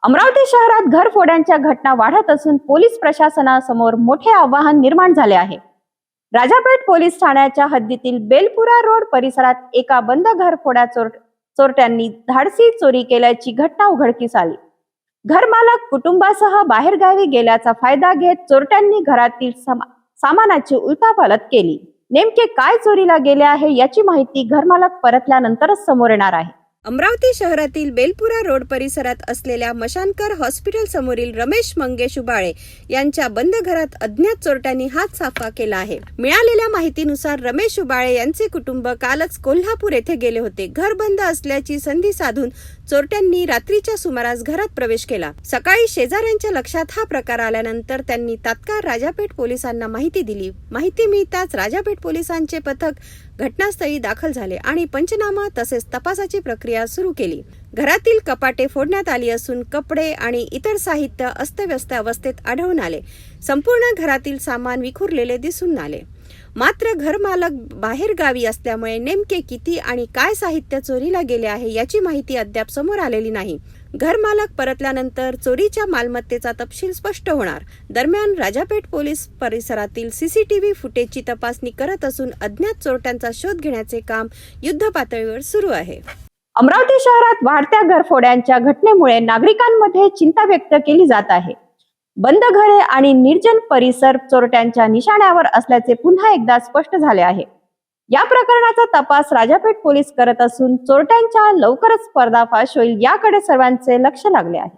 अमरावती शहरात घरफोड्यांच्या घटना वाढत असून पोलीस प्रशासनासमोर मोठे आव्हान निर्माण झाले आहे। राजापेठ पोलीस ठाण्याच्या हद्दीतील बेलपुरा रोड परिसरात एका बंद घरफोड्या चोरट्यांनी धाडसी चोरी केल्याची घटना उघडकीस आली। घरमालक कुटुंबासह बाहेरगावी गेल्याचा फायदा घेत चोरट्यांनी घरातील सामानाची उलथापालथ केली। नेमके काय चोरीला गेले आहे याची माहिती घरमालक परतल्यानंतरच समोर येणार आहे। अमरावती शहरातील बेलपुरा रोड परिसरात असलेल्या मशानकर हॉस्पिटल समोरील रमेश मंगेश उबाळे यांच्या बंद घरात अज्ञात चोरट्यांनी हात साफा केला आहे। मिळालेल्या माहितीनुसार रमेश उबाळे यांचे कुटुंब कालच कोल्हापूर येथे गेले होते। घर बंद असल्याची संधी साधून चोरट्यांनी रात्रीच्या सुमारास घरात प्रवेश केला। सकाळी शेजाऱ्यांच्या लक्षात हा प्रकार आल्यानंतर त्यांनी तात्काळ राजापेठ पोलिसांना माहिती दिली। माहिती मिळताच राजापेठ पोलिसांचे पथक घटनास्थळी दाखल झाले आणि पंचनामा तसेच तपासाची प्रक्रिया सुरू केली। घरातील कपाटे फोडण्यात आली असून कपडे आणि इतर साहित्य अस्तव्यस्त अवस्थेत आढळून आले। संपूर्ण घरातील सामान विखुरलेले दिसून आले। मात्र घरमालक बाहेर गावी असल्यामुळे नेमके किती आणि काय साहित्य चोरीला गेले आहे याची माहिती अद्याप समोर आलेली नाही। घरमालक परतल्यानंतर चोरीच्या मालमत्तेचा तपशील स्पष्ट होणार। दरम्यान राजापेठ पोलीस परिसरातील सीसीटीव्ही फुटेजची तपासणी करत असून अज्ञात चोरट्यांचा शोध घेण्याचे काम युद्धपातळीवर सुरू आहे। अमरावती शहरात वाढत्या घरफोड्यांच्या घटनेमुळे नागरिकांमध्ये चिंता व्यक्त केली जात आहे। बंद घरे आणि निर्जन परिसर चोरट्यांच्या निशाण्यावर असल्याचे पुन्हा एकदा स्पष्ट झाले आहे। या प्रकरणाचा तपास राजापेठ पोलीस करत असून चोरट्यांच्या लवकरच पर्दाफाश होईल याकडे सर्वांचे लक्ष लागले आहे।